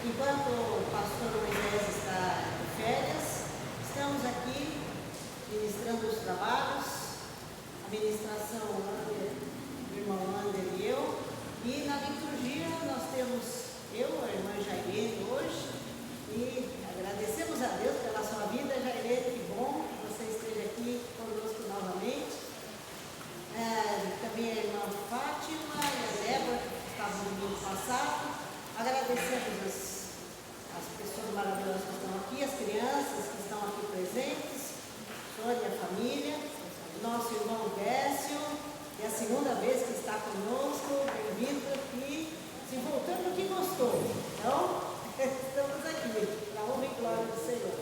Enquanto o pastor Moisés está de férias, estamos aqui ministrando os trabalhos, a ministração do irmão Ander e eu. E na liturgia nós temos eu, a irmã Jairene, hoje, e agradecemos a Deus pela sua vida, Jairene, que bom que você esteja aqui conosco novamente. Também a irmã Fátima e a Débora, que estavam no domingo passado. Agradecemos as pessoas maravilhosas que estão aqui, as crianças que estão aqui presentes, Sônia, a família, nosso irmão Décio, é a segunda vez que está conosco, bem-vindo aqui, se voltando que gostou. Então, estamos aqui, para a honra e glória do Senhor.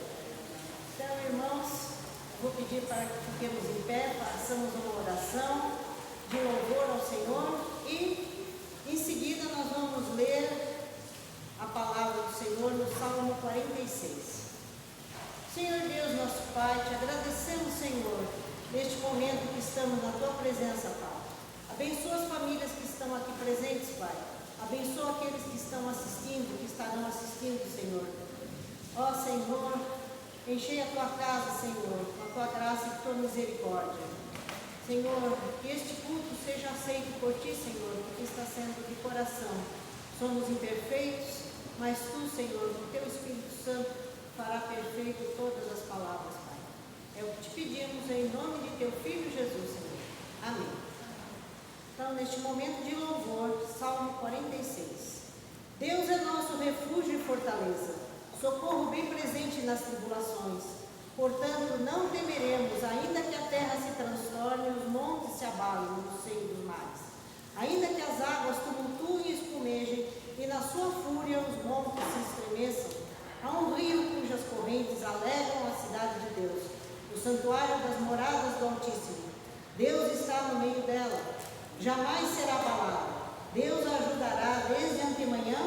Então, irmãos, vou pedir para que fiquemos em pé, façamos uma oração de louvor ao Senhor e, em seguida, nós vamos ler a palavra do Senhor no Salmo 46. Senhor Deus, nosso Pai, te agradecemos, Senhor, neste momento que estamos na Tua presença, Pai. Abençoa as famílias que estão aqui presentes, Pai. Abençoa aqueles que estão assistindo, que estarão assistindo, Senhor. Ó Senhor, enchei a Tua casa, Senhor, com a Tua graça e Tua misericórdia. Senhor, que este culto seja aceito por Ti, Senhor, porque está sendo de coração. Somos imperfeitos, mas Tu, Senhor, com Teu Espírito Santo, fará perfeito todas as palavras, Pai. É o que te pedimos em nome de Teu Filho Jesus, Senhor. Amém. Então, neste momento de louvor, Salmo 46. Deus é nosso refúgio e fortaleza, socorro bem presente nas tribulações. Portanto, não temeremos, ainda que a terra se transtorne e os montes se abalem no seio dos mares. Ainda que as águas tumultuem e espumejem, e na sua fúria os montes se estremeçam, há um rio cujas correntes alegram a cidade de Deus, o santuário das moradas do Altíssimo. Deus está no meio dela, jamais será abalada. Deus a ajudará desde antemanhã.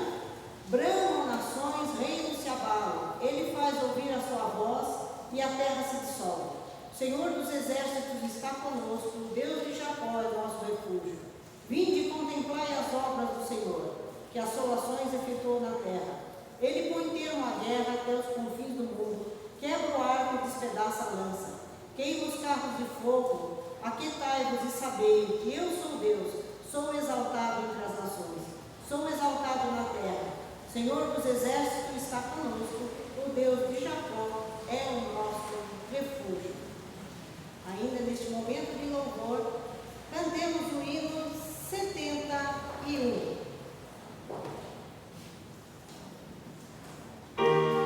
Bramam nações, reinos se abalam. Ele faz ouvir a sua voz e a terra se dissolve. O Senhor dos exércitos está conosco, o Deus de Jacó é nosso refúgio. Vinde e contemplai as obras do Senhor, que assolações efetuou na terra. Ele põe termo à guerra até os confins do mundo, quebra o arco e despedaça a lança, queima os carros de fogo. Aquietai-vos e sabei que eu sou Deus, sou exaltado entre as nações, sou exaltado na terra. O Senhor dos exércitos está conosco, o Deus de Jacó é o nosso refúgio. Ainda neste momento de louvor, cantemos o hino 71. Música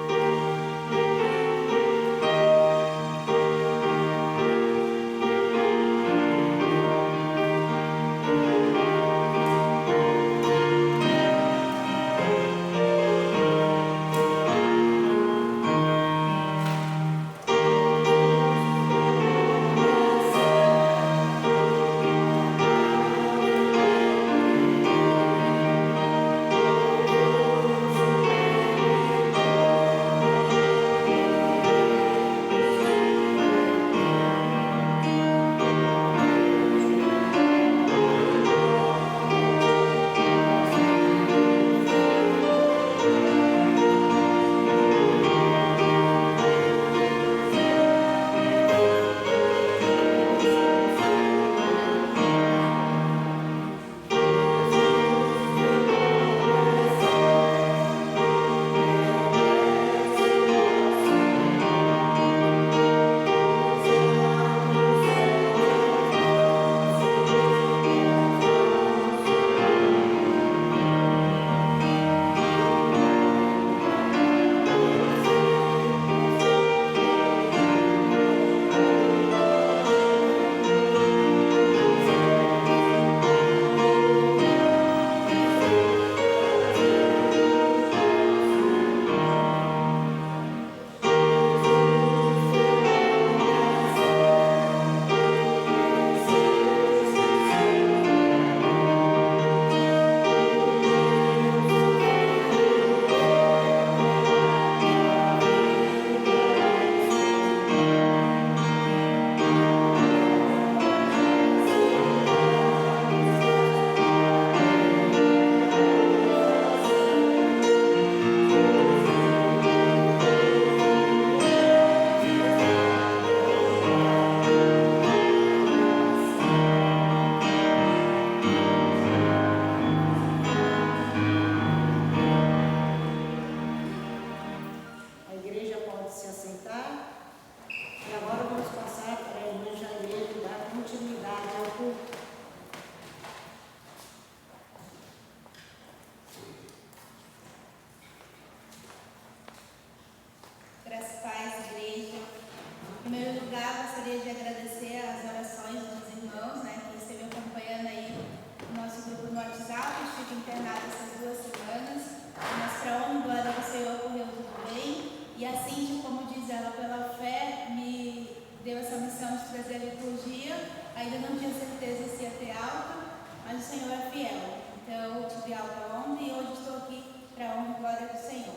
para a honra e glória do Senhor.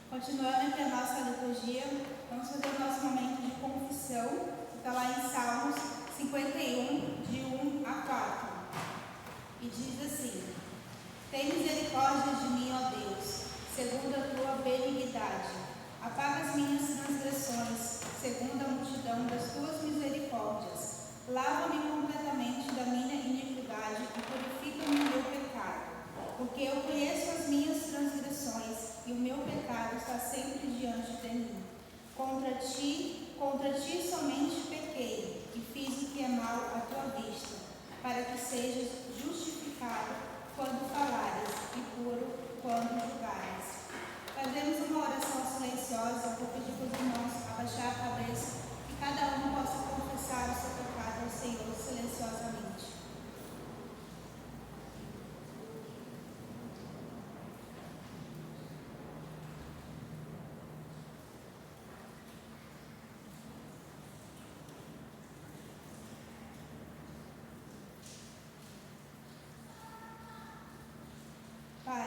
Continuando aqui a nossa liturgia, vamos fazer o nosso momento de confissão, que está lá em Salmos 51, de 1 a 4. E diz assim: Tem misericórdia de mim, ó Deus, segundo a tua benignidade. Apaga as minhas transgressões, segundo a multidão das tuas misericórdias. Lava-me completamente da minha iniquidade e purifica-me o meu pecado. Porque eu conheço as minhas transgressões e o meu pecado está sempre diante de mim. Contra ti somente pequei e fiz o que é mal à tua vista, para que sejas justificado quando falares e puro quando julgares. Fazemos uma oração silenciosa. Vou pedir para os irmãos abaixar a cabeça e cada um possa confessar o seu pecado ao Senhor silenciosamente. Pai,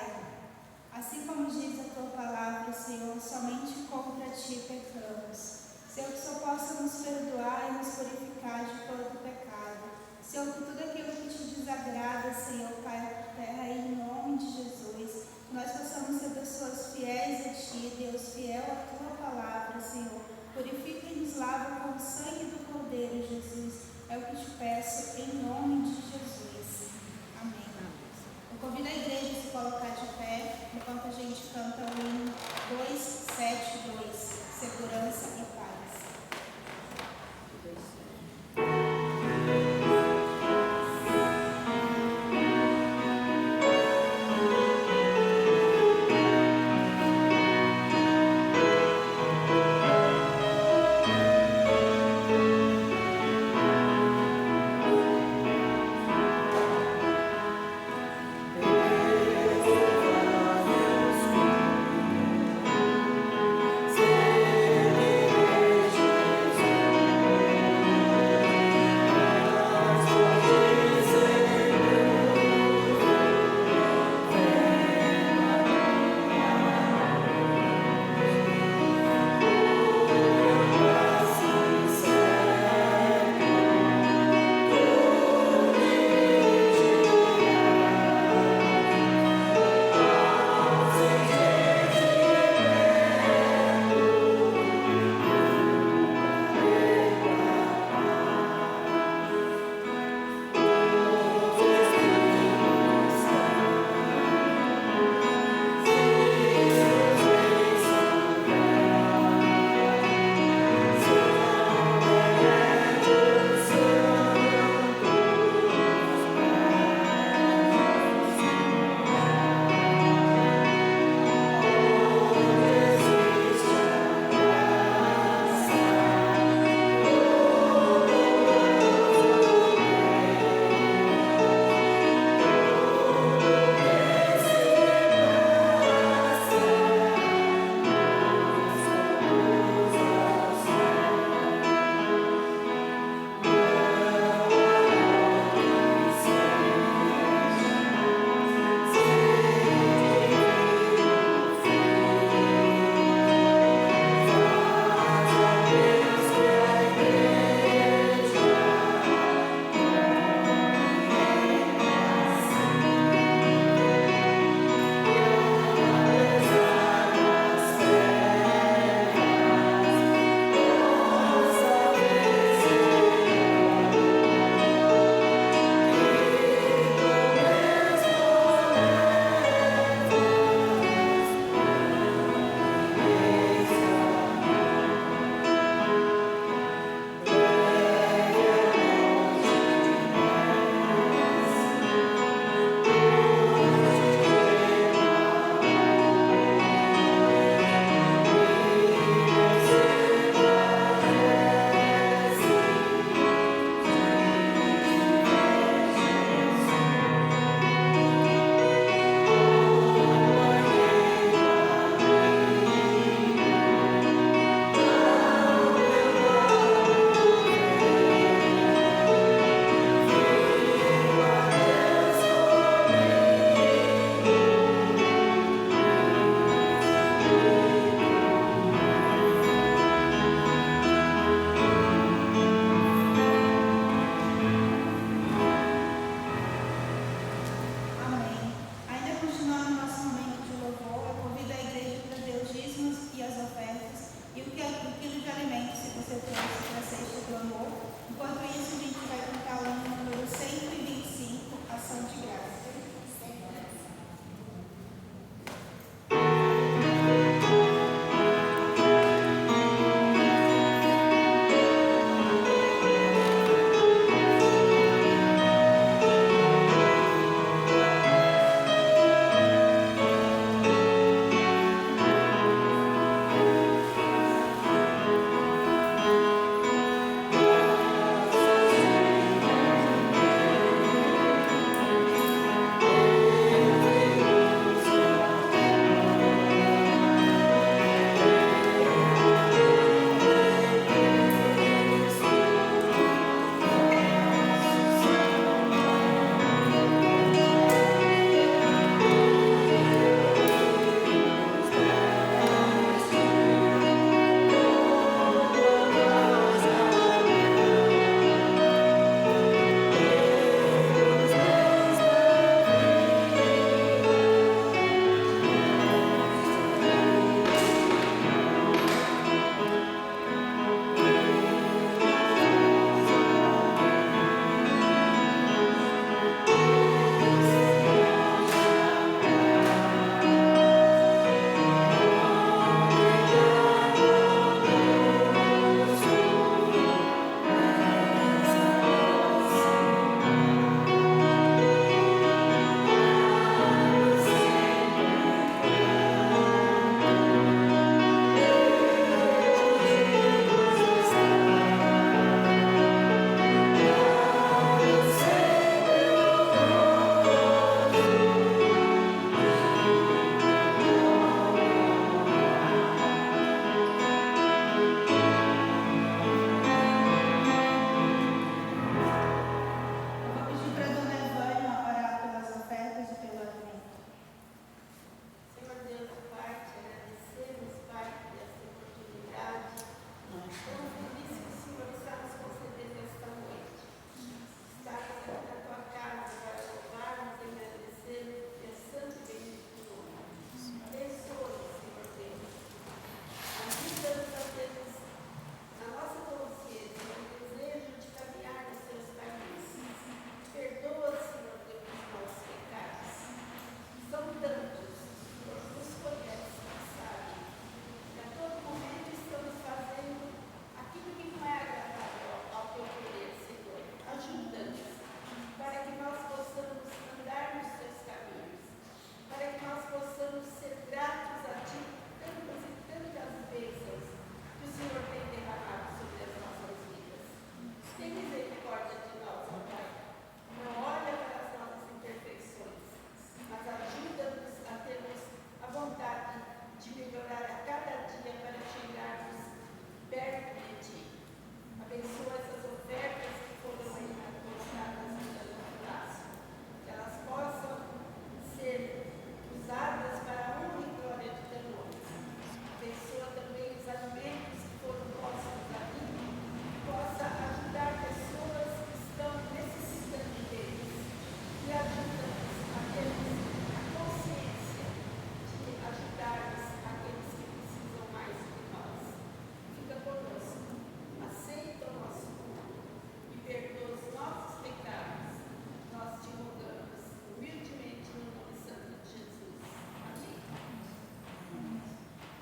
assim como diz a tua palavra, Senhor, somente contra ti pecamos. Senhor, que só possa nos perdoar e nos purificar de todo pecado. Senhor, que tudo aquilo que te desagrada, Senhor, caia por terra em nome de Jesus. Que nós possamos ser pessoas fiéis a ti, Deus, fiel à tua palavra, Senhor. Purifica e nos lava com o sangue do Cordeiro, Jesus. É o que te peço em nome de Jesus. Amém. Eu convido a igreja a se colocar de pé enquanto a gente canta o hino 272, Segurança e Paz. Segurança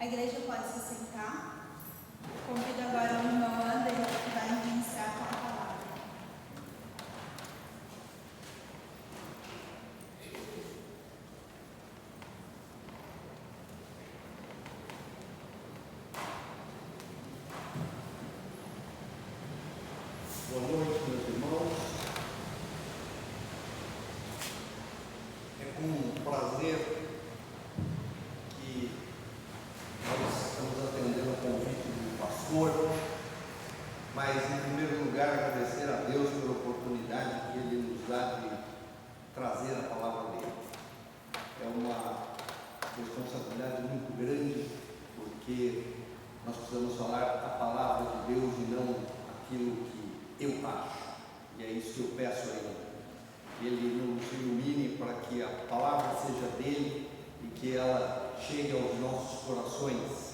A igreja pode se sentar. Convido agora o irmão Ander, que vai ministrar com a palavra. Boa noite, meus irmãos. É com prazer que nós estamos atendendo o convite do pastor, mas em primeiro lugar agradecer a Deus pela oportunidade que Ele nos dá de trazer a palavra dele. É uma responsabilidade muito grande, porque nós precisamos falar a palavra de Deus e não aquilo que eu acho, e é isso que eu peço a Ele. Ele nos ilumine para que a palavra seja dele e que ela chegue aos nossos corações.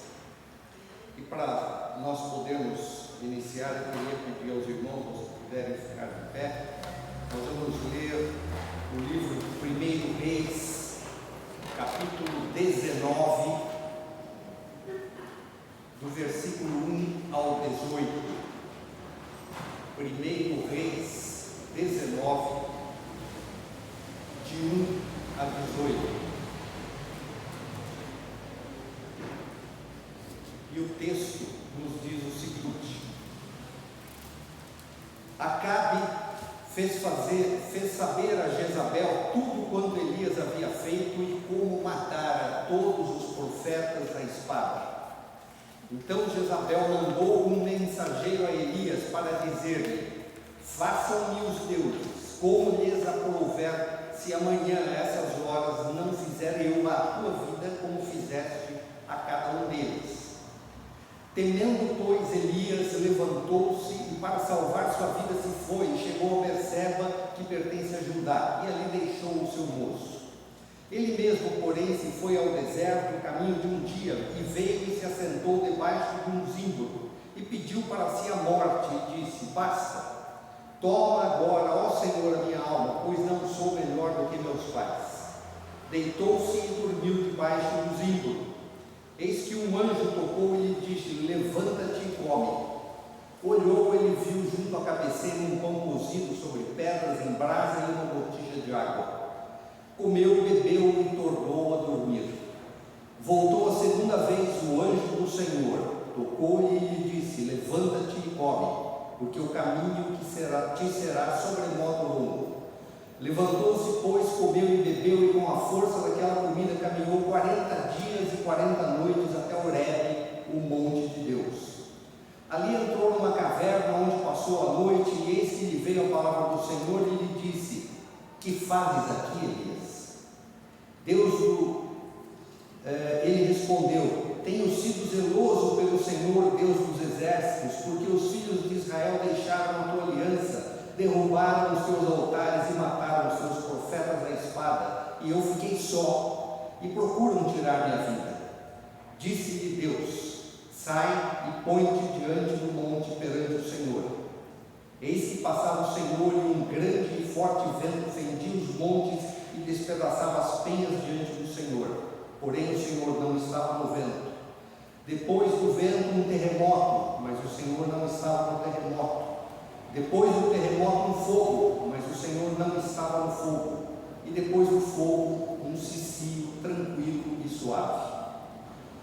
E para nós podermos iniciar, eu queria pedir aos irmãos, se puderem ficar de pé, nós vamos ler o livro do 1 Reis, capítulo 19, do versículo 1 ao 18. 1 Reis 19, de 1 a 18. E o texto nos diz o seguinte: Acabe fez saber a Jezabel tudo quanto Elias havia feito e como matara todos os profetas à espada. Então Jezabel mandou um mensageiro a Elias para dizer-lhe: façam-me os deuses, como lhes aprouver, se amanhã a essas horas não fizer eu a tua vida como fizeste a cada um deles. Temendo, pois, Elias levantou-se e para salvar sua vida se foi, e chegou a Berseba, que pertence a Judá, e ali deixou o seu moço. Ele mesmo, porém, se foi ao deserto, no caminho de um dia, e veio e se assentou debaixo de um zimbro, e pediu para si a morte, e disse: basta, toma agora, ó Senhor, a minha alma, pois não sou melhor do que meus pais. Deitou-se e dormiu debaixo do zimbro. Eis que um anjo tocou e lhe disse: levanta-te e come. Olhou, ele viu junto à cabeceira um pão cozido sobre pedras em brasa e uma botija de água. Comeu, bebeu e tornou a dormir. Voltou a segunda vez o anjo do Senhor, tocou-lhe e lhe disse: levanta-te e come, porque o caminho que te será sobremodo longo. Levantou-se, pois, comeu e bebeu, e com a força daquela comida caminhou 40 dias e 40 noites até Horebe, o monte de Deus. Ali entrou numa caverna onde passou a noite, e eis que lhe veio a palavra do Senhor e lhe disse: que fazes aqui, Elias? Ele respondeu: tenho sido zeloso pelo Senhor, Deus dos exércitos, porque os filhos de Israel deixaram a tua aliança, derrubaram os teus altares e mataram os teus profetas à espada, e eu fiquei só, e procuram tirar minha vida. Disse-lhe Deus: sai e põe-te diante do monte perante o Senhor. Eis que passava o Senhor, e um grande e forte vento fendia os montes e despedaçava as penhas diante do Senhor, porém o Senhor não estava no vento. Depois do vento um terremoto, mas o Senhor não estava no terremoto. Depois do terremoto um fogo, mas o Senhor não estava no fogo. E depois do fogo um cicio tranquilo e suave.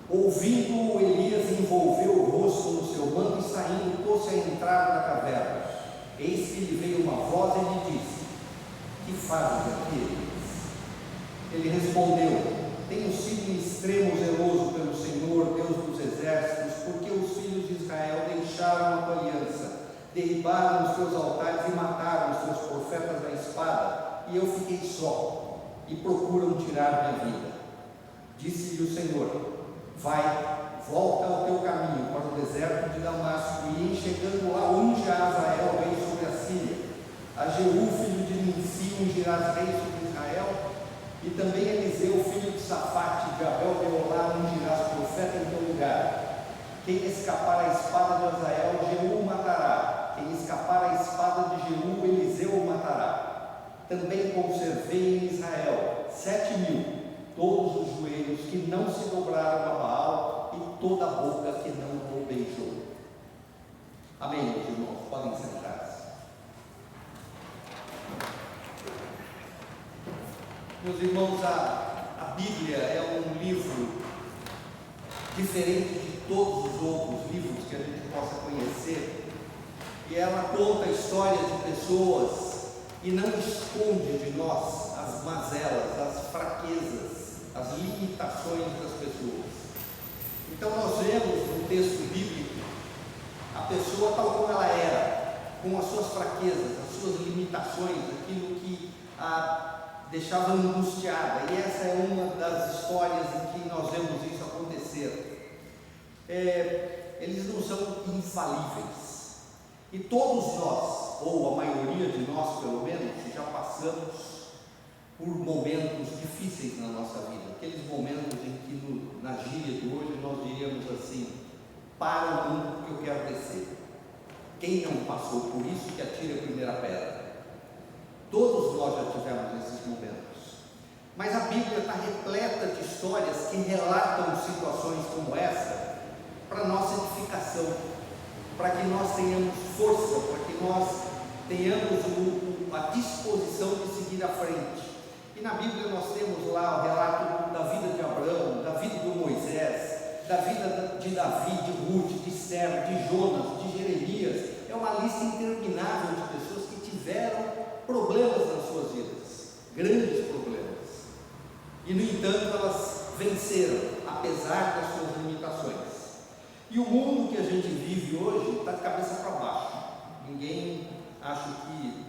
Ouvindo-o, Elias envolveu o rosto no seu manto e saindo, pôs-se a entrar na caverna. Eis que lhe veio uma voz e lhe disse: que fazes aqui, Elias? Ele respondeu: tenho sido em extremo zeloso pelo Senhor, Deus dos exércitos, porque os filhos de Israel deixaram a tua aliança, derribaram os teus altares e mataram os teus profetas à espada, e eu fiquei só, e procuram tirar minha vida. Disse-lhe o Senhor: vai, volta ao teu caminho para o deserto de Damasco, e em chegando lá unge a Azael, rei sobre a Síria, a Jeú, filho de Nimsi, ungirás rei sobre Israel, e também Eliseu, filho de Safate, de Abel de Olá, ungirás profeta em teu lugar. Quem escapar à espada de Azael, Jeú o matará. Quem escapar à espada de Jeú, Eliseu o matará. Também conservei em Israel 7.000, todos os joelhos que não se dobraram a Baal e toda a boca que não o beijou. Amém, meus irmãos? Podem sentar-se. Meus irmãos, a Bíblia é um livro diferente de todos os outros livros que a gente possa conhecer, e ela conta a história de pessoas e não esconde de nós as mazelas, as fraquezas, as limitações das pessoas. Então nós vemos no texto bíblico a pessoa tal como ela era, com as suas fraquezas, as suas limitações, aquilo que a deixava angustiada, e essa é uma das histórias em que nós vemos isso acontecer. Eles não são infalíveis, e todos nós, ou a maioria de nós pelo menos, já passamos por momentos difíceis na nossa vida, aqueles momentos em que na gíria de hoje nós diríamos assim: para o mundo que eu quero descer. Quem não passou por isso, que atire a primeira pedra. Todos nós já tivemos esses momentos, mas a Bíblia está repleta de histórias que relatam situações como essa para nossa edificação, para que nós tenhamos força, para que nós tenhamos a disposição de seguir à frente. E na Bíblia nós temos lá o relato da vida de Abraão, da vida de Moisés, da vida de Davi, de Ruth, de Esther, de Jonas, de Jeremias. É uma lista interminável de pessoas que tiveram problemas nas suas vidas, grandes problemas, e no entanto elas venceram, apesar das suas limitações. E o mundo que a gente vive hoje está de cabeça para baixo. Ninguém acha que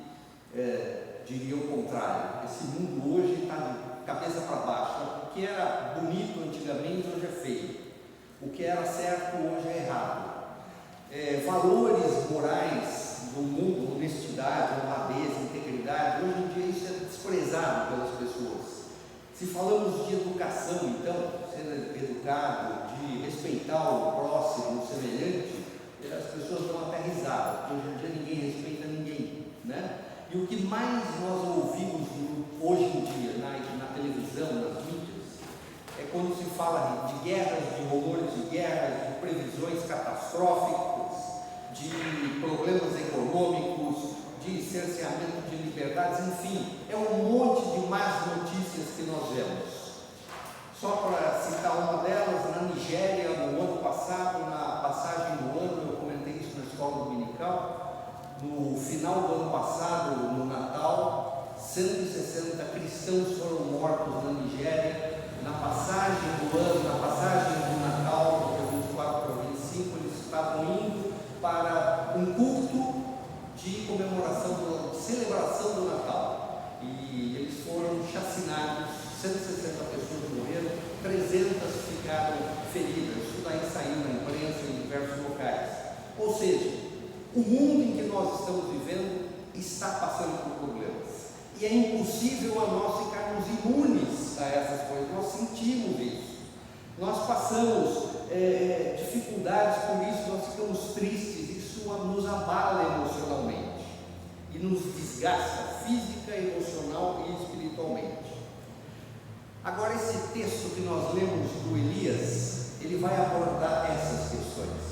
diria o contrário. Esse mundo hoje está de cabeça para baixo. O que era bonito antigamente hoje é feio, o que era certo hoje é errado. Valores morais do mundo, honestidade, honradez, integridade, hoje em dia isso é desprezado pelas pessoas. Se falamos de educação, então, ser educado, de respeitar o próximo, o semelhante, as pessoas dão até risada, porque hoje em dia ninguém respeita ninguém, né? E o que mais nós ouvimos hoje em dia, na televisão, nas mídias, é quando se fala de guerras, de rumores de guerras, de previsões catastróficas, de problemas econômicos, de cerceamento de liberdades, enfim, é um monte de más notícias que nós vemos. Só para citar uma delas, na Nigéria, no ano passado, na passagem do ano, eu comentei isso na escola dominical, no final do ano passado, no Natal, 160 cristãos foram mortos na Nigéria. Na passagem do ano, na passagem do Natal, de 24 para 25, eles estavam indo para um culto de comemoração, de celebração do Natal, e eles foram chacinados, 160 pessoas morreram, 300 ficaram feridas. Isso daí saiu na imprensa em diversos locais. Ou seja, o mundo em que nós estamos vivendo está passando por problemas, e é impossível a nós ficarmos imunes a essas coisas. Nós sentimos isso, nós passamos dificuldades por isso, nós ficamos tristes, isso nos abala emocionalmente e nos desgasta física, emocional e espiritualmente. Agora, esse texto que nós lemos do Elias, ele vai abordar essas questões.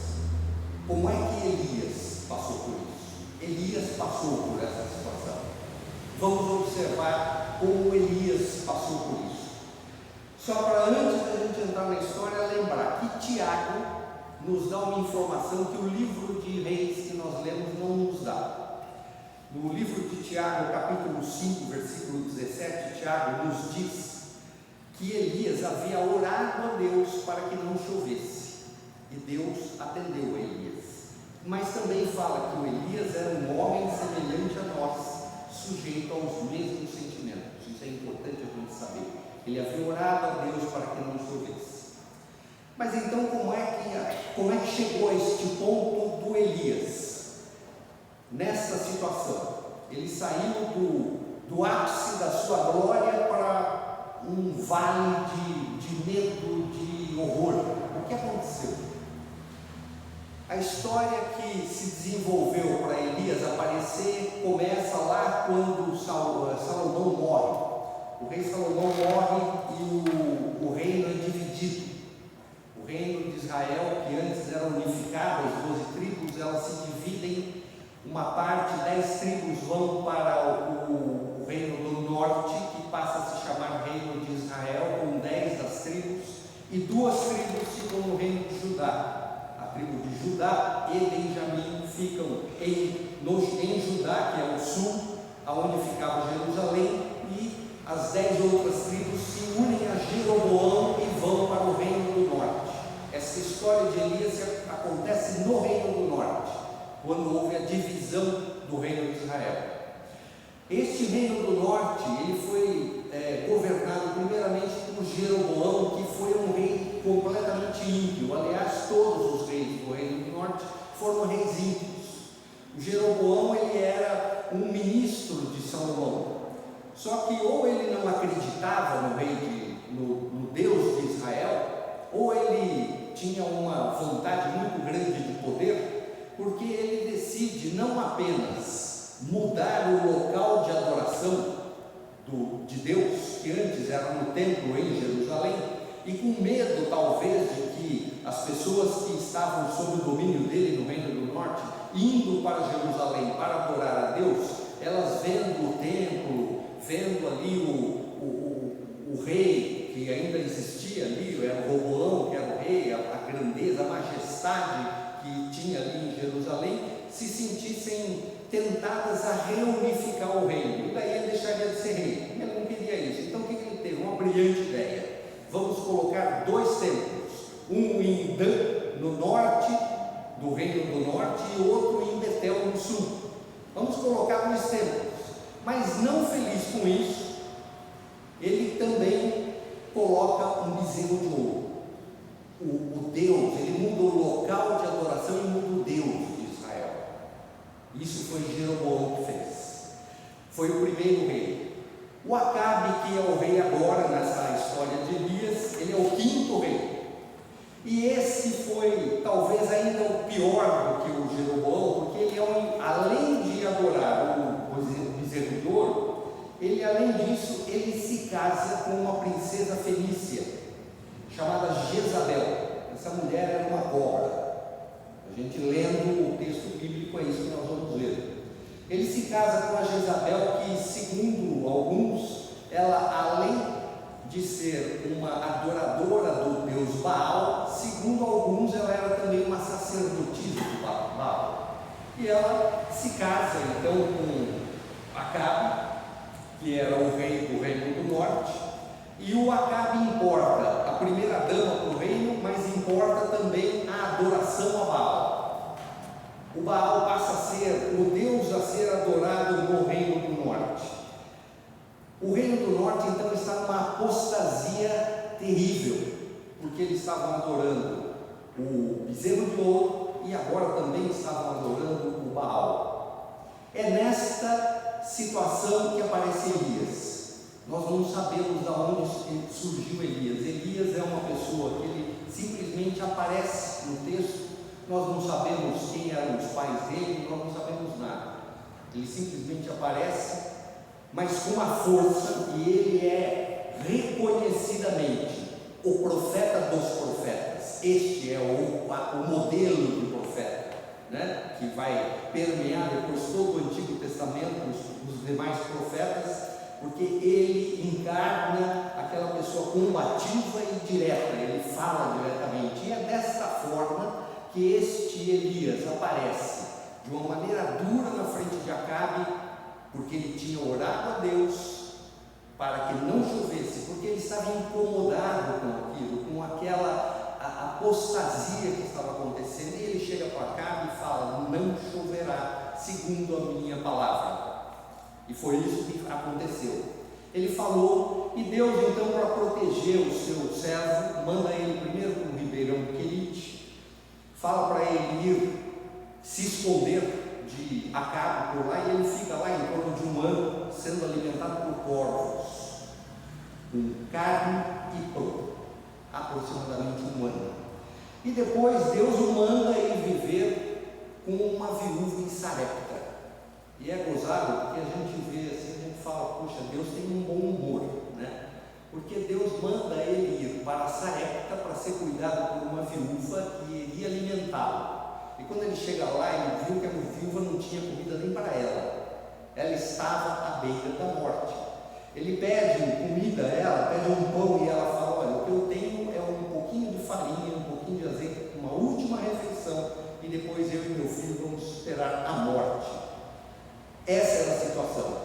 Como é que Elias passou por isso? Elias passou por essa situação. Vamos observar como Elias passou por isso. Só para, antes da gente entrar na história, lembrar que Tiago nos dá uma informação que o livro de Reis que nós lemos não nos dá. No livro de Tiago, capítulo 5, versículo 17, Tiago nos diz que Elias havia orado a Deus para que não chovesse, e Deus atendeu a Elias. Mas também fala que o Elias era um homem semelhante a nós, sujeito aos mesmos sentimentos. Isso é importante a gente saber. Ele havia orado a Deus para que não chovesse. Mas então, como é que chegou a este ponto do Elias? Nessa situação, ele saiu do ápice da sua glória para um vale de medo, de horror. O que aconteceu? A história que se desenvolveu para Elias aparecer começa lá quando Salomão morre. O rei Salomão morre e o reino é dividido. O reino de Israel Israel, que antes era unificada, as 12 tribos, elas se dividem. Uma parte, 10 tribos vão para o reino do norte, que passa a se chamar reino de Israel, com 10 das tribos, e 2 tribos ficam no reino de Judá. A tribo de Judá e Benjamim ficam em Judá, que é o sul, aonde ficava Jerusalém, e as 10 outras tribos se unem a Jeroboão e vão para o reino do norte. Essa história de Elias acontece no reino do norte, quando houve a divisão do reino de Israel. Este reino do norte, ele foi governado primeiramente por Jeroboão, que foi um rei completamente ímpio. Aliás, todos os reis do reino do norte foram reis ímpios. O Jeroboão, ele era um ministro de Salomão. Só que ou ele não acreditava no Deus de Israel, ou ele tinha uma vontade muito grande de poder, porque ele decide não apenas mudar o local de adoração de Deus, que antes era no templo em Jerusalém, e com medo talvez de que as pessoas que estavam sob o domínio dele no reino do norte, indo para Jerusalém para adorar a Deus, elas vendo o templo, vendo ali o rei que ainda existia ali, era o Roboão que era o rei, a grandeza, a majestade que tinha ali em Jerusalém, se sentissem tentadas a reunificar o reino, e daí ele deixaria de ser rei. Ele não queria isso. Então o que ele teve? Uma brilhante ideia: vamos colocar 2 templos, um em Dan, no norte do reino do norte, e outro em Betel, no sul. Vamos colocar 2 templos. Mas não feliz com isso, ele também coloca um bezerro de ouro. O Deus, ele muda o local de adoração e muda o Deus de Israel. Isso foi Jeroboão que fez. Foi o primeiro rei. O Acabe, que é o rei agora nessa história de Elias, ele é o 5º rei. E esse foi talvez ainda o pior do que o Jeroboão, porque ele além de adorar o bezerro de ouro, ele, além disso, ele se casa com uma princesa fenícia chamada Jezabel. Essa mulher era uma cobra. A gente lendo o texto bíblico é isso que nós vamos ver. Ele se casa com a Jezabel, que segundo alguns, ela, além de ser uma adoradora do deus Baal, segundo alguns, ela era também uma sacerdotisa do Baal. E ela se casa então com Acabe, que era o rei do reino do norte, e o Acabe importa a primeira dama para o reino, mas importa também a adoração a Baal. O Baal passa a ser o deus a ser adorado no reino do norte. O reino do norte então está numa apostasia terrível, porque eles estavam adorando o bezerro de ouro e agora também estavam adorando o Baal. É nesta situação que aparece Elias. Nós não sabemos de onde surgiu Elias. Elias é uma pessoa que ele simplesmente aparece no texto. Nós não sabemos quem eram os pais dele, nós não sabemos nada. Ele simplesmente aparece, mas com uma força, e ele é reconhecidamente o profeta dos profetas. Este é o modelo de profeta, né? Que vai permear depois todo o Antigo Testamento, os demais profetas, porque ele encarna aquela pessoa combativa e direta, ele fala diretamente, e é desta forma que este Elias aparece, de uma maneira dura na frente de Acabe, porque ele tinha orado a Deus para que não chovesse, porque ele estava incomodado com aquilo, com aquela apostasia que estava acontecendo, e ele chega para Acabe e fala: não choverá segundo a minha palavra. E foi isso que aconteceu. Ele falou, e Deus então, para proteger o seu servo, manda ele primeiro para o ribeirão Querite, fala para ele ir se esconder de Acabe por lá, e ele fica lá em torno de 1 ano, sendo alimentado por corvos, com carne e pão, aproximadamente 1 ano. E depois Deus o manda ir viver com uma viúva em Sarepta. E é gozado porque a gente vê assim, a gente fala: puxa, Deus tem um bom humor, né? porque Deus manda ele ir para Sarepta para ser cuidado por uma viúva que iria alimentá-lo. E quando ele chega lá, ele viu que a viúva não tinha comida nem para ela estava à beira da morte. Ele pede comida a ela, pede um pão, e ela fala: olha, o que eu tenho é um pouquinho de farinha, um pouquinho de azeite, uma última refeição, e depois eu e meu filho vamos esperar a morte. Essa era a situação.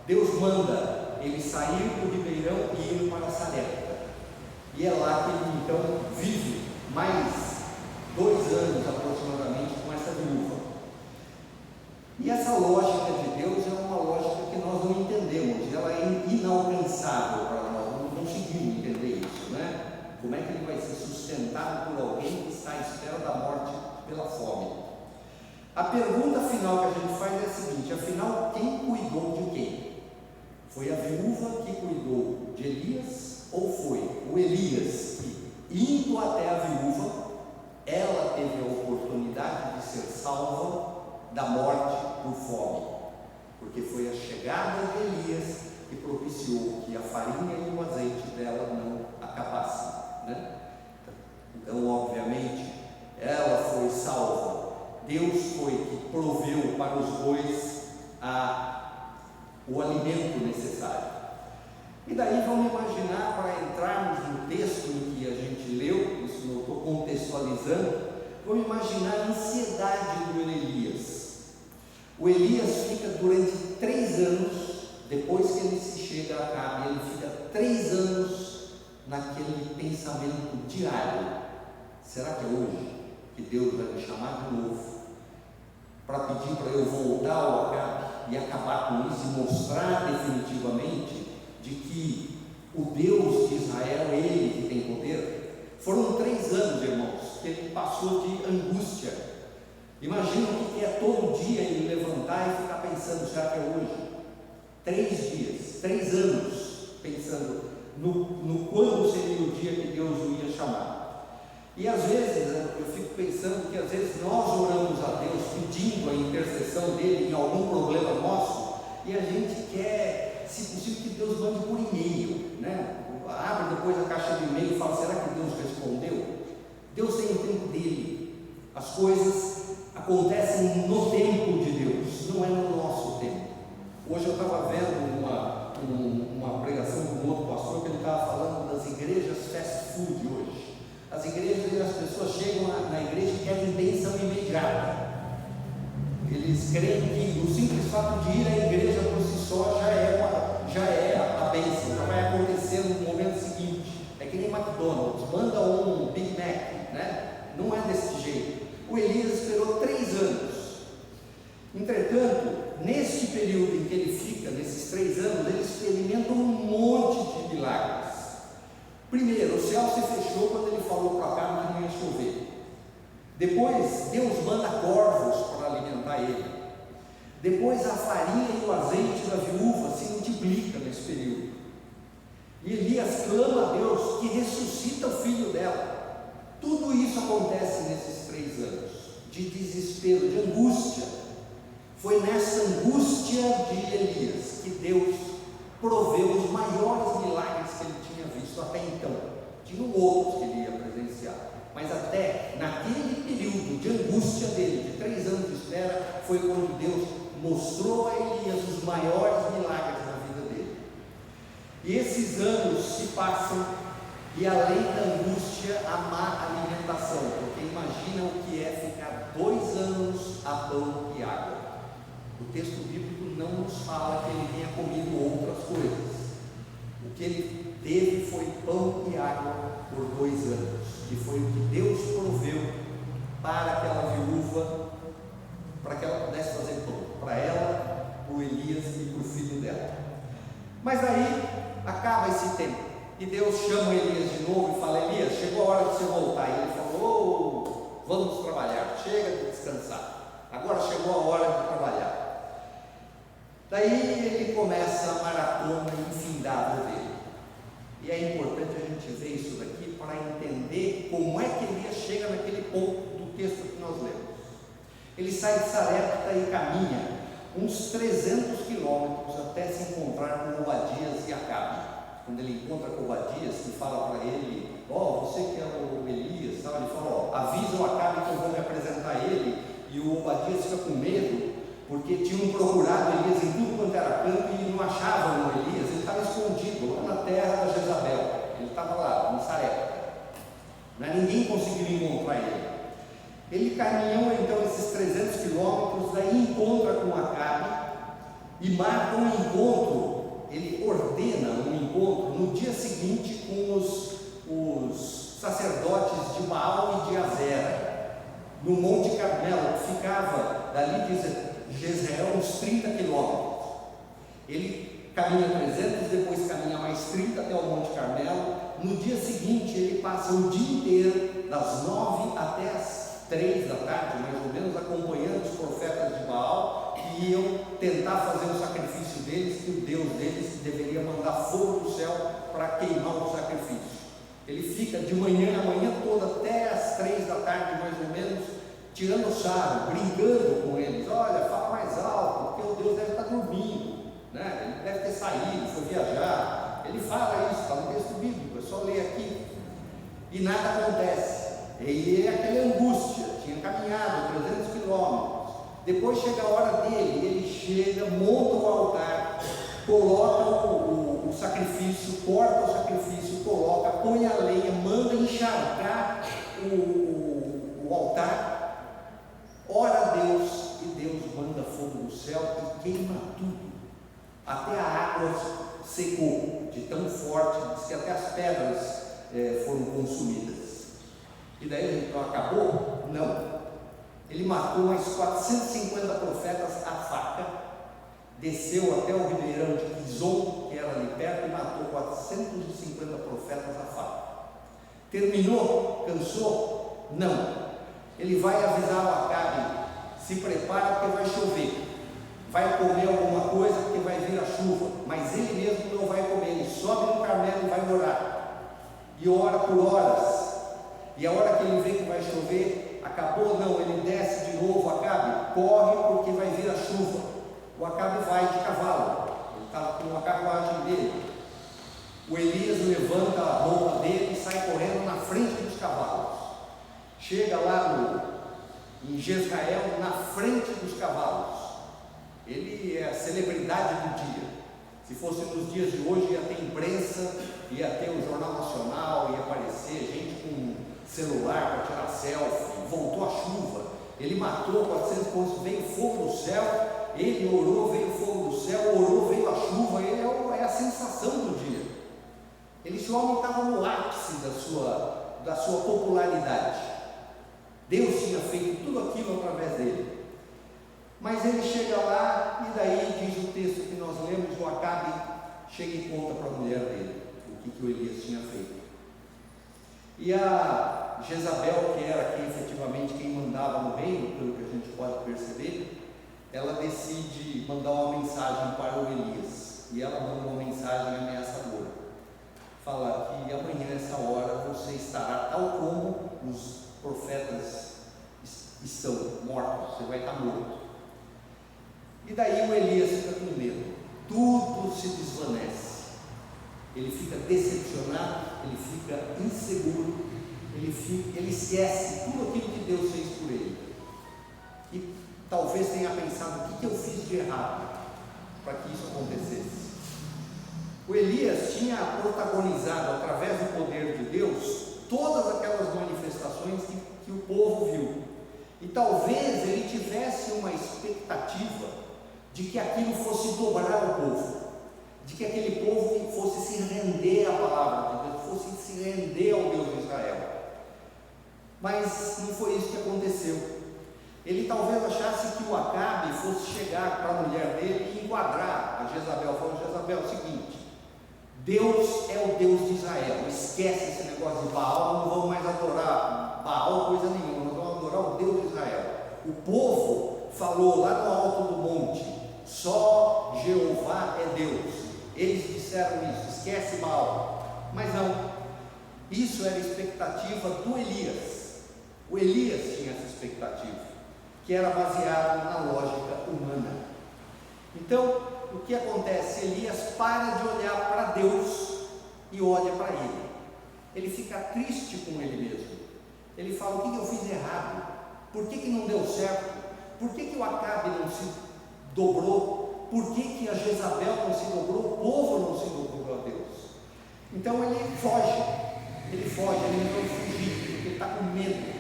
Deus manda ele sair do ribeirão e ir para Sarepta, e é lá que ele então vive mais 2 anos aproximadamente com essa viúva. E essa lógica de Deus é uma lógica que nós não entendemos, ela é inalcançável para nós, não conseguimos entender isso, né? Como é que ele vai ser sustentado por alguém que está à espera da morte pela fome? A pergunta final que a gente faz é a seguinte: afinal, quem cuidou de quem? Foi a viúva que cuidou de Elias, ou foi o Elias que, indo até a viúva, ela teve a oportunidade de ser salva da morte por fome? Porque foi a chegada de Elias que propiciou que a farinha e o azeite dela não acabassem, né? Então, obviamente, ela foi salva. Deus foi que proveu para os bois o alimento necessário. E daí vamos imaginar, para entrarmos no texto em que a gente leu, isso não estou contextualizando, vamos imaginar a ansiedade do Elias. O Elias fica durante 3 anos, depois que ele se chega a Acabe, ele fica 3 anos naquele pensamento diário: será que é hoje que Deus vai me chamar de novo para pedir para eu voltar ao Acabe e acabar com isso e mostrar definitivamente de que o Deus de Israel é Ele que tem poder? Foram 3 anos, irmãos, que ele passou de angústia. Imagina o que é todo dia ele levantar e ficar pensando: será que é hoje? 3 dias, 3 anos pensando no quando seria o dia que Deus o ia chamar. E às vezes eu fico pensando que às vezes nós oramos a Deus pedindo a intercessão dele em algum problema nosso, e a gente quer, se possível, que Deus mande por e-mail, né? Abre depois a caixa de e-mail e fala: será que Deus respondeu? Deus tem o tempo dele. As coisas acontecem no tempo de Deus, não é no nosso tempo. Hoje eu estava vendo uma pregação de um outro pastor, que ele estava falando das igrejas fast food hoje. As igrejas, as pessoas chegam na igreja e querem bênção imediata. Eles creem que o simples fato de ir à igreja por si só já é a bênção, já vai acontecer no momento seguinte. É que nem McDonald's, manda um Big Mac, né? Não é desse jeito. O Elias esperou 3 anos. Entretanto, neste período em que ele fica, nesses 3 anos, ele experimenta um monte de milagres. Primeiro, o céu se fechou quando ele falou para Acabe que não ia chover. Depois, Deus manda corvos para alimentar ele. Depois, a farinha e o azeite da viúva se multiplicam nesse período. E Elias clama a Deus que ressuscita o filho dela. Tudo isso acontece nesses 3 anos de desespero, de angústia. Foi nessa angústia de Elias que Deus proveu os maiores milagres que ele tinha visto até então. Tinham outros que ele ia presenciar, mas até naquele período de angústia dele, de 3 anos de espera, foi quando Deus mostrou a Elias os maiores milagres na vida dele. E esses anos se passam, e além da angústia, a má alimentação, porque imagina o que é ficar 2 anos a pão e água. O texto bíblico não nos fala que ele tenha comido outras coisas. O que ele teve foi pão e água por 2 anos, e foi o que Deus proveu para aquela viúva, para que ela pudesse fazer pão, para ela, para o Elias e para o filho dela. Mas aí acaba esse tempo, e Deus chama Elias de novo e fala: Elias, chegou a hora de você voltar. E ele falou: vamos trabalhar, chega de descansar, agora chegou a hora de trabalhar. Daí ele começa a maratona infindável dele. E é importante a gente ver isso daqui para entender como é que Elias chega naquele ponto do texto que nós lemos. Ele sai de Sarepta e caminha uns 300 quilômetros até se encontrar com Obadias e Acabe. quando ele encontra com Obadias, que fala para ele: ó, você que é o Elias, tal, ele fala: ó, avisa o Acabe que eu vou me apresentar a ele. E o Obadias fica com medo, porque tinham procurado Elias em tudo quanto era canto e não achavam o Elias. Ele estava escondido lá na terra da Jezabel, ele estava lá, em Sarepta, ninguém conseguiu encontrar ele. Ele caminhou então esses 300 quilômetros, daí encontra com Acabe e marca um encontro. Ele ordena um encontro no dia seguinte com os sacerdotes de Baal e de Azera, no Monte Carmelo, que ficava dali de Jezreel uns 30 quilômetros. Ele caminha 300, depois caminha mais 30 até o Monte Carmelo. No dia seguinte ele passa o dia inteiro, das 9 até as 3 da tarde, mais ou menos, acompanhando os profetas de Baal, que iam tentar fazer o sacrifício deles, que o Deus deles deveria mandar fogo do céu para queimar o sacrifício. Ele fica de manhã, a manhã toda, até as 3 da tarde, mais ou menos, tirando sarro, brincando com eles. Olha, fala mais alto, porque o Deus deve estar dormindo, ele deve ter saído, foi viajar. Ele fala isso, está no texto bíblico, é só ler aqui. E nada acontece. E é aquela angústia, tinha caminhado 300 quilômetros. Depois chega a hora dele, ele chega, monta o altar, coloca o sacrifício, corta o sacrifício, coloca, põe a lenha, manda encharcar o altar, ora a Deus, e Deus manda fogo do céu e queima tudo. Até a água secou, de tão forte, diz que até as pedras foram consumidas. E daí então acabou? Não. Ele matou mais 450 profetas à faca, desceu até o ribeirão de Quizon, que era ali perto, e matou 450 profetas à faca. Terminou? Cansou? Não. Ele vai avisar o Acabe: se prepara porque vai chover, vai comer alguma coisa porque vai vir a chuva, mas ele mesmo não vai comer. Ele sobe no Carmelo e vai orar, e ora por horas. E a hora que ele vê que vai chover, acabou? Não, ele desce de novo. Acabe, corre porque vai vir a chuva. O Acabe vai de cavalo, ele estava com a carruagem dele. O Elias levanta a roupa dele e sai correndo na frente dos cavalos. Chega lá em Jezreel, na frente dos cavalos. Ele é a celebridade do dia. Se fosse nos dias de hoje, ia ter imprensa, ia ter o Jornal Nacional, ia aparecer gente com celular para tirar selfie. Voltou a chuva, ele matou 400 pontos, veio fogo do céu, ele orou, veio fogo do céu, orou, veio a chuva. Ele é a sensação do dia. Esse homem estava no ápice da sua popularidade. Deus tinha feito tudo aquilo através dele. Mas ele chega lá, e daí diz o texto que nós lemos: o Acabe chega e conta para a mulher dele o que o Elias tinha feito. E a Jezabel, que era efetivamente quem mandava no reino, pelo que a gente pode perceber, ela decide mandar uma mensagem para o Elias. E ela manda uma mensagem ameaçadora: fala que amanhã, nessa hora, você estará tal como os profetas estão mortos, você vai estar morto. E daí o Elias fica com medo, tudo se desvanece, ele fica decepcionado, ele fica inseguro, ele esquece tudo aquilo que Deus fez por ele. E talvez tenha pensado: o que eu fiz de errado para que isso acontecesse? O Elias tinha protagonizado, através do poder de Deus, todas aquelas manifestações que o povo viu. E talvez ele tivesse uma expectativa de que aquilo fosse dobrar o povo, de que aquele povo fosse se render à palavra de Deus, fosse se render ao Deus de Israel. Mas não foi isso que aconteceu. Ele talvez achasse que o Acabe fosse chegar para a mulher dele e enquadrar a Jezabel, falando: Jezabel, é o seguinte, Deus é o Deus de Israel, esquece esse negócio de Baal, não vamos mais adorar Baal coisa nenhuma, nós vamos adorar o Deus de Israel. O povo falou lá no alto do monte: só Jeová é Deus. Eles disseram isso, esquece Baal. Mas não, isso era a expectativa do Elias. O Elias tinha essa expectativa, que era baseada na lógica humana. Então, o que acontece? Elias para de olhar para Deus e olha para ele. Ele fica triste com ele mesmo. Ele fala: o que eu fiz errado? Por que não deu certo? Por que o Acabe não se dobrou? Por que a Jezabel não se dobrou? O povo não se dobrou a Deus. Então ele foge, ele não vai fugir, porque ele está com medo.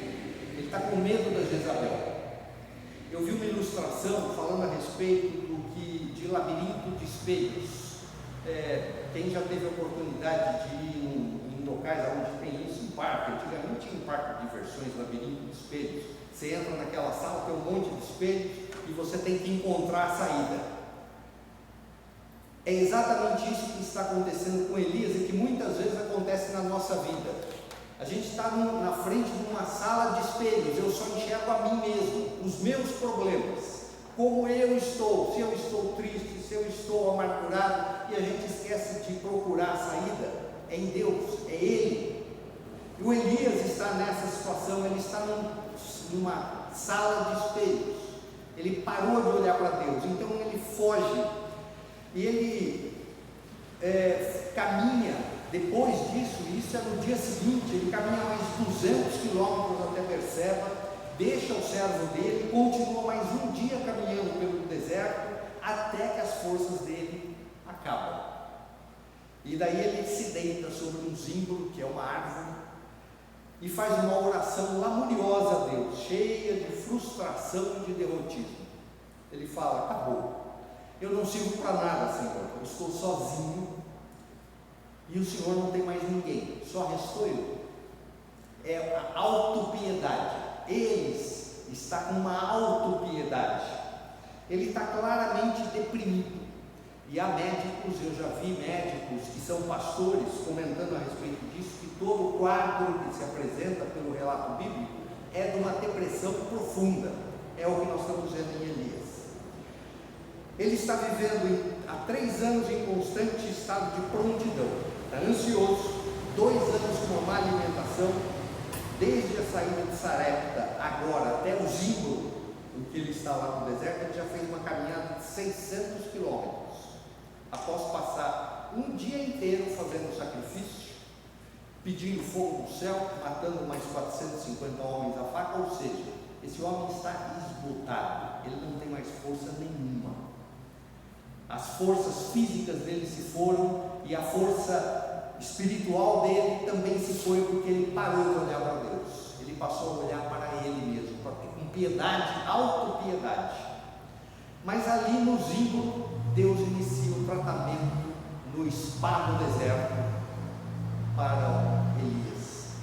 Ele está com medo da Jezabel. Eu vi uma ilustração falando a respeito de labirinto de espelhos. Quem já teve a oportunidade de ir em locais onde tem isso, em parque, antigamente tinha um parque de diversões, labirinto de espelhos. Você entra naquela sala, tem um monte de espelhos e você tem que encontrar a saída. É exatamente isso que está acontecendo com Elias e que muitas vezes acontece na nossa vida. A gente está na frente de uma sala de espelhos, eu só enxergo a mim mesmo, os meus problemas, como eu estou, se eu estou triste, se eu estou amargurado, e a gente esquece de procurar a saída. É em Deus, é Ele. E o Elias está nessa situação, ele está numa sala de espelhos, ele parou de olhar para Deus, então ele foge, e ele caminha. Depois disso, isso é no dia seguinte, ele caminha mais 200 quilômetros até Berseba, deixa o servo dele, continua mais um dia caminhando pelo deserto, até que as forças dele acabam. E daí ele se deita sobre um zimbro, que é uma árvore, e faz uma oração lamuriosa a Deus, cheia de frustração e de derrotismo. Ele fala: acabou, eu não sirvo para nada, Senhor, eu estou sozinho, e o Senhor não tem mais ninguém, só restou eu. É a autopiedade. Eles está com uma autopiedade. Ele está claramente deprimido. E há médicos, eu já vi médicos que são pastores comentando a respeito disso, que todo o quadro que se apresenta pelo relato bíblico é de uma depressão profunda. É o que nós estamos vendo em Elias. Ele está vivendo há 3 anos em constante estado de prontidão. Está ansioso, 2 anos com uma má alimentação, desde a saída de Sarepta agora até o Zimbro, em que ele está lá no deserto. Ele já fez uma caminhada de 600 quilômetros, após passar um dia inteiro fazendo sacrifício, pedindo fogo do céu, matando mais 450 homens à faca. Ou seja, esse homem está esgotado, ele não tem mais força nenhuma. As forças físicas dele se foram, e a força espiritual dele também se foi, porque ele parou de olhar para Deus. Ele passou a olhar para ele mesmo, com piedade, autopiedade. Mas ali no Zimbro, Deus inicia o tratamento no spa do deserto para Elias.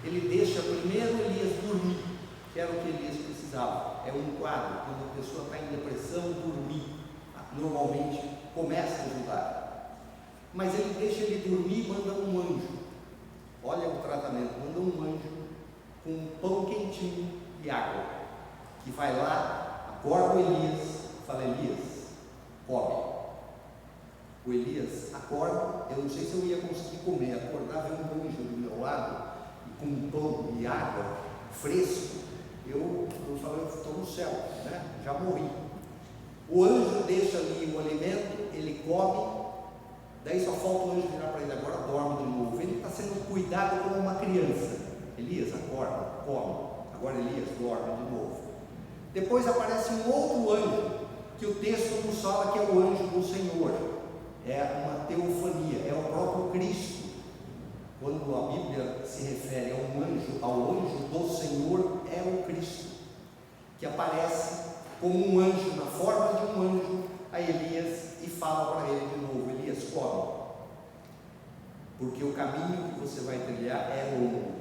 Ele deixa primeiro Elias dormir, que era o que Elias precisava. É um quadro, quando a pessoa está em depressão, dormir normalmente começa a ajudar. Mas ele deixa ele dormir e manda um anjo. Olha o tratamento, manda um anjo com um pão quentinho e água, que vai lá, acorda o Elias, fala: Elias, come. O Elias acorda. Eu não sei se eu ia conseguir comer, acordar, ver um anjo do meu lado e com um pão e água fresco. Eu falei: eu estou no céu, né? Já morri. O anjo deixa ali o alimento, ele come, daí só falta o anjo virar para ele: agora dorme de novo. Ele está sendo cuidado como uma criança. Elias, acorda, come. Agora Elias, dorme de novo. Depois aparece um outro anjo, que o texto nos fala que é o anjo do Senhor. É uma teofania, é o próprio Cristo. Quando a Bíblia se refere ao anjo do Senhor, é o Cristo, que aparece como um anjo, na forma de um anjo, a Elias, e fala para ele de novo: Elias, come, porque o caminho que você vai trilhar é longo.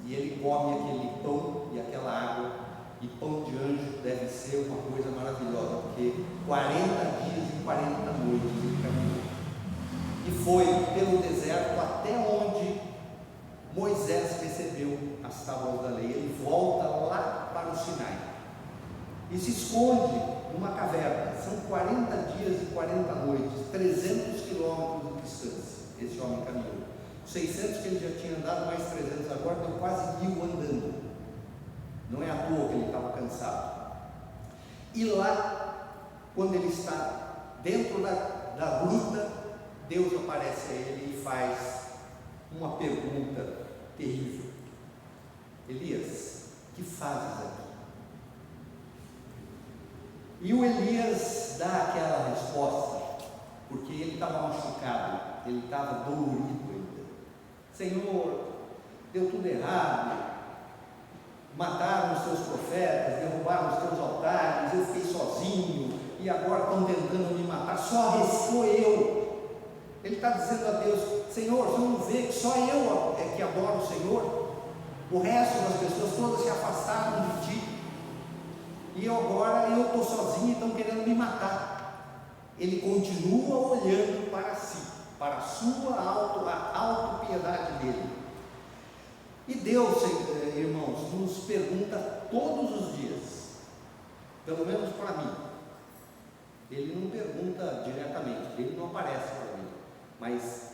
E ele come aquele pão e aquela água, e pão de anjo deve ser uma coisa maravilhosa, porque 40 dias e 40 noites ele caminhou, e foi pelo deserto até onde Moisés recebeu as tábuas da lei. Ele volta lá para o Sinai e se esconde numa caverna. São 40 dias e 40 noites, 300 quilômetros de distância. Esse homem caminhou. 600 que ele já tinha andado, mais 300 agora, deu quase 1000 andando. Não é à toa que ele estava cansado. E lá, quando ele está dentro da gruta, Deus aparece a ele e faz uma pergunta terrível: Elias, que fazes aqui? E o Elias dá aquela resposta, porque ele estava machucado, ele estava dolorido ainda. Senhor, deu tudo errado, mataram os teus profetas, derrubaram os teus altares, eu fiquei sozinho, e agora estão tentando me matar, só restou eu. Ele está dizendo a Deus: Senhor, você não vê que só eu é que adoro o Senhor? O resto das pessoas todas se afastaram de ti, e agora eu estou sozinho e estão querendo me matar. Ele continua olhando para si, para a sua autopiedade dele. E Deus, irmãos, nos pergunta todos os dias, pelo menos para mim. Ele não pergunta diretamente, ele não aparece para mim, mas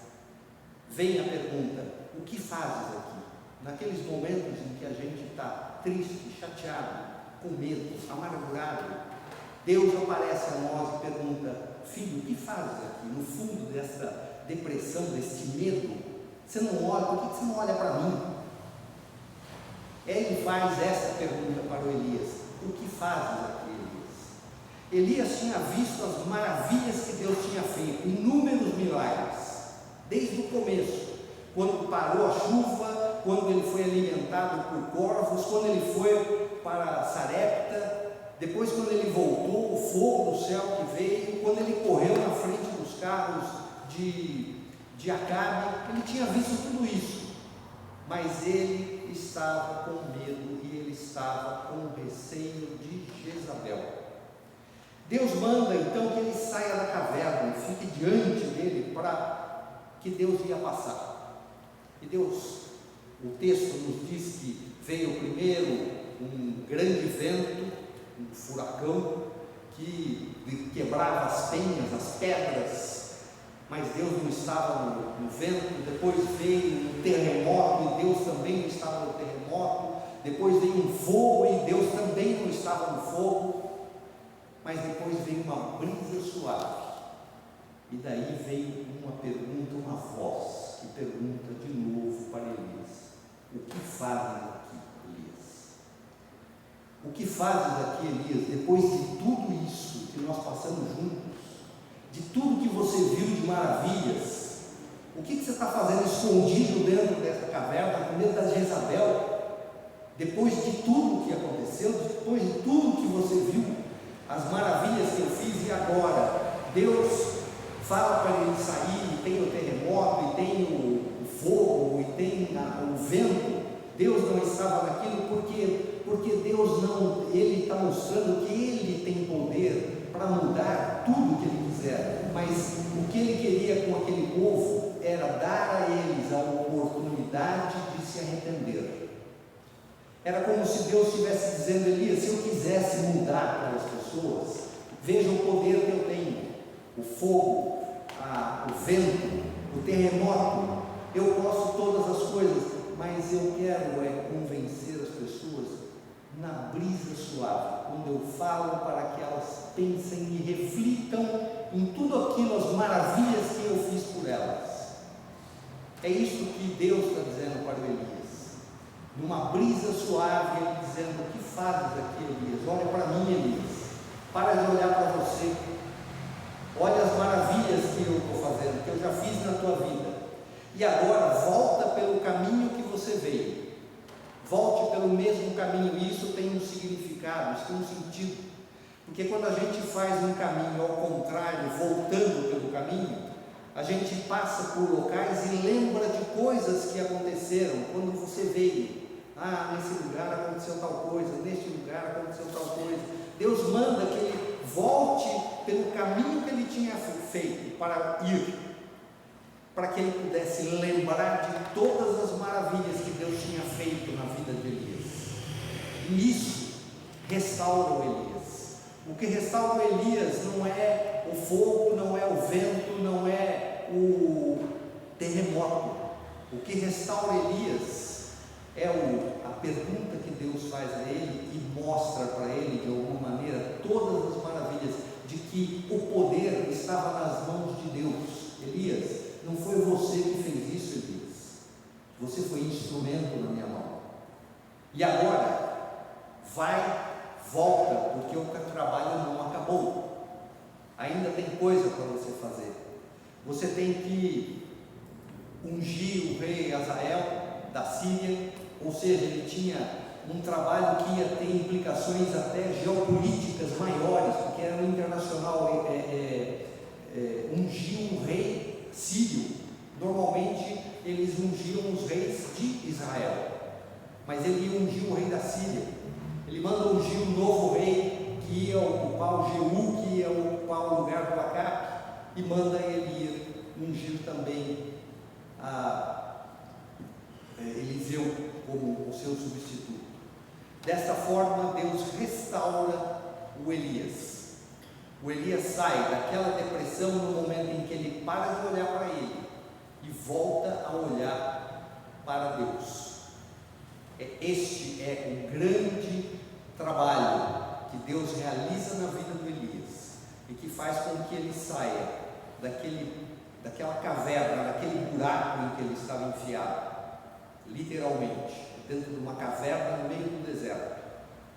vem a pergunta: o que fazes aqui? Naqueles momentos em que a gente está triste, chateado, com medo, amargurado, Deus aparece a nós e pergunta: filho, o que fazes aqui? No fundo dessa depressão, desse medo, você não olha, por que você não olha para mim? Ele faz essa pergunta para o Elias: o que fazes aqui, Elias? Elias tinha visto as maravilhas que Deus tinha feito, inúmeros milagres, desde o começo, quando parou a chuva, quando ele foi alimentado por corvos, quando ele foi para Sarepta, depois quando ele voltou, o fogo do céu que veio, quando ele correu na frente dos carros de Acabe. Ele tinha visto tudo isso, mas ele estava com medo e ele estava com receio de Jezabel. Deus manda então que ele saia da caverna e fique diante dele, para que Deus ia passar. E Deus, o texto nos diz que veio primeiro um grande vento, um furacão, que quebrava as penhas, as pedras, mas Deus não estava no vento. Depois veio um terremoto e Deus também não estava no terremoto. Depois veio um fogo e Deus também não estava no fogo. Mas depois veio uma brisa suave, e daí veio uma pergunta, uma voz que pergunta de novo para Elias: o que fazes aqui, Elias? O que fazes aqui, Elias, depois de tudo isso que nós passamos juntos, de tudo que você viu de maravilhas? O que você está fazendo escondido dentro dessa caverna, com medo da Jezabel? Depois de tudo que aconteceu, depois de tudo que você viu, as maravilhas que eu fiz, e agora Deus fala para ele sair, e tem o terremoto, e tem o fogo, e tem o vento. Deus não estava naquilo porque Deus não, Ele está mostrando que Ele tem poder para mudar tudo que Ele quiser, mas o que Ele queria com aquele povo era dar a eles a oportunidade de se arrepender. Era como se Deus estivesse dizendo: Elias, se eu quisesse mudar aquelas pessoas, veja o poder que eu tenho, o fogo, o vento, o terremoto, eu posso todas as coisas, mas eu quero convencer as pessoas na brisa suave, quando eu falo para que elas pensem e reflitam em tudo aquilo, as maravilhas que eu fiz por elas. É isso que Deus está dizendo para o Elias. Numa brisa suave, ele dizendo: o que fazes aqui, Elias? Olha para mim, Elias, para de olhar para você, olha as maravilhas que eu estou fazendo, que eu já fiz na tua vida, e agora volta pelo caminho que você veio, volte pelo mesmo caminho. E isso tem um significado, isso tem um sentido, porque quando a gente faz um caminho ao contrário, voltando pelo caminho, a gente passa por locais e lembra de coisas que aconteceram quando você veio. Nesse lugar aconteceu tal coisa, neste lugar aconteceu tal coisa. Deus manda que ele volte pelo caminho que ele tinha feito para ir, para que ele pudesse lembrar de todas as maravilhas que Deus tinha feito na vida de Elias. E nisso restaura o Elias. O que restaura o Elias não é o fogo, não é o vento, não é o terremoto. O que restaura Elias é a pergunta que Deus faz a ele e mostra para ele, de alguma maneira, todas as maravilhas, de que o poder estava nas mãos de Deus. Elias, não foi você que fez isso, Elias. Você foi instrumento na minha mão. E agora, volta, porque o trabalho não acabou. Ainda tem coisa para você fazer. Você tem que ungir o rei Hazael da Síria, ou seja, ele tinha um trabalho que ia ter implicações até geopolíticas maiores, porque era um internacional. Ungir um rei sírio. Normalmente eles ungiam os reis de Israel, mas ele ia ungir o rei da Síria. Ele manda ungir um novo rei que ia ocupar o Jeú, que ia ocupar o lugar do Acabe, e manda ele ungir também Eliseu como o seu substituto. Desta forma, Deus restaura o Elias. O Elias sai daquela depressão no momento em que ele para de olhar para ele e volta a olhar para Deus. Este é um grande trabalho que Deus realiza na vida do Elias e que faz com que ele saia daquela caverna, daquele buraco em que ele estava enfiado, literalmente, dentro de uma caverna no meio do deserto.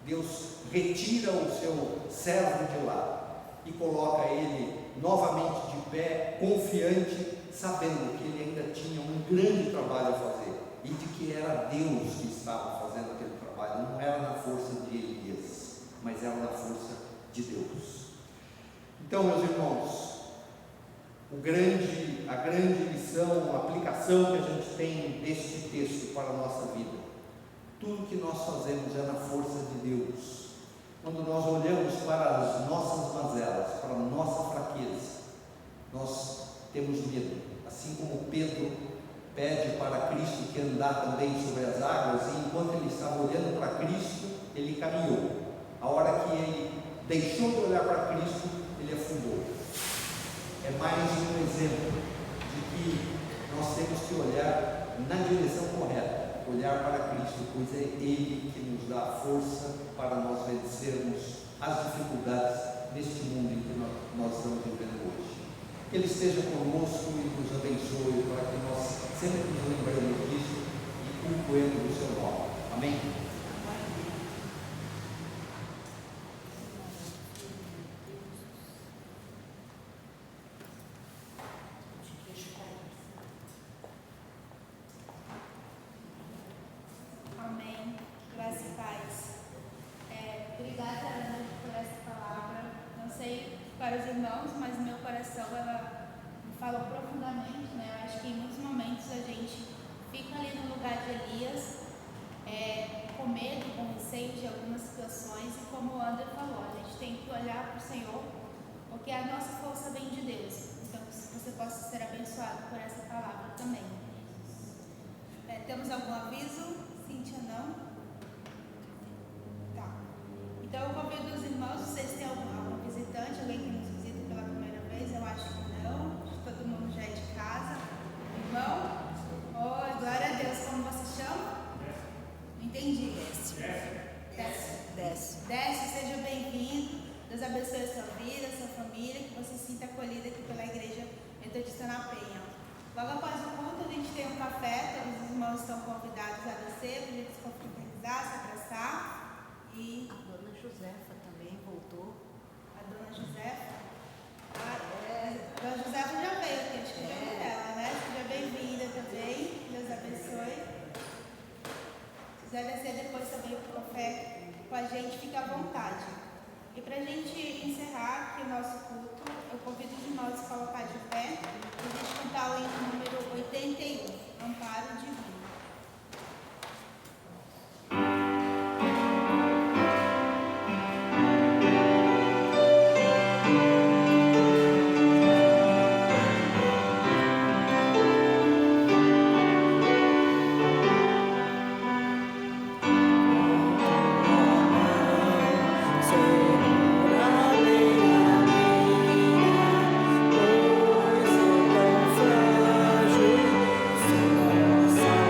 Deus retira o seu servo de lá e coloca ele novamente de pé, confiante, sabendo que ele ainda tinha um grande trabalho a fazer e de que era Deus que estava fazendo aquele trabalho. Não era na força de Elias, mas era na força de Deus. Então, meus irmãos, a grande lição, a aplicação que a gente tem deste texto para a nossa vida: tudo que nós fazemos é na força de Deus. Quando nós olhamos para as nossas mazelas, para a nossa fraqueza, nós temos medo. Assim como Pedro pede para Cristo que andar também sobre as águas, e enquanto ele estava olhando para Cristo, ele caminhou. A hora que ele deixou de olhar para Cristo, ele afundou. É mais um exemplo de que nós temos que olhar na direção correta, olhar para Cristo, pois é Ele que nos dá a força para nós vencermos as dificuldades neste mundo em que nós estamos vivendo hoje. Que Ele esteja conosco e nos abençoe, para que nós sempre nos lembremos disso e cultuemos o seu nome. Amém? Amém. Graça e paz. Obrigada, Ana, por essa palavra. Não sei para os irmãos, mas no meu coração ela me falou profundamente, né? Eu acho que em muitos momentos a gente fica ali no lugar de Elias, com medo, com receio de algumas situações, e como o André falou, a gente tem que olhar para o Senhor, porque a nossa força vem de Deus. Então, que você possa ser abençoado por essa palavra também. Temos algum aviso? Cíntia, não? Tá. Então eu convido os irmãos, vocês têm algum visitante, alguém que nos visita pela primeira vez? Eu acho que não, todo mundo já é de casa. Irmão? Oi, glória a Deus, como você chama? Não entendi. Desce, seja bem-vindo. Deus abençoe a sua vida, a sua família, que você se sinta acolhido aqui pela Igreja Metodista na Penha. Logo após o culto, a gente tem um café, todos os irmãos estão convidados a descer, para a gente se confraternizar, se abraçar. E a dona Josefa também voltou. A dona Josefa? Dona Josefa já veio aqui, acho que já é dela, né? Seja bem-vinda também, Deus abençoe. Se quiser descer depois também para o café com a gente, fica à vontade. E para a gente encerrar aqui o nosso culto, eu convido os irmãos a se colocar de pé para a gente cantar o hino número 81, Amparo Divino. Pois é tão frágil, sem nossa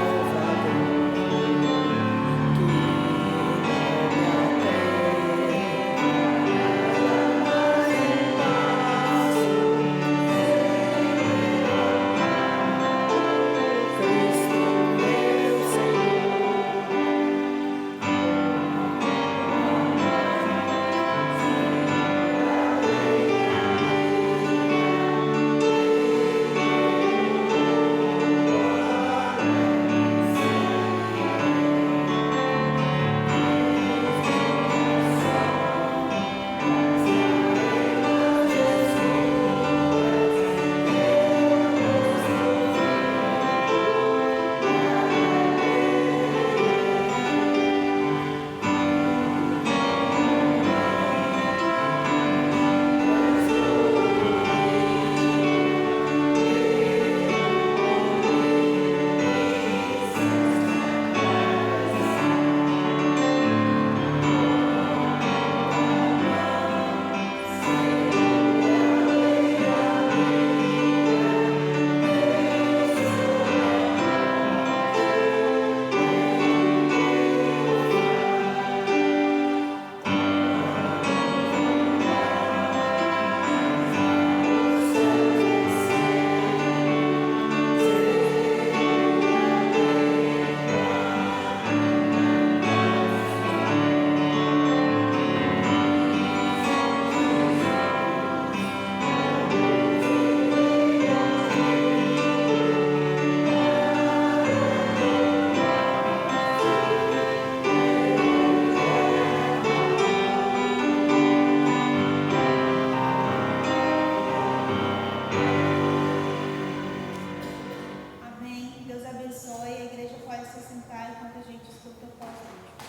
sentar enquanto a gente escuta o apóstolo.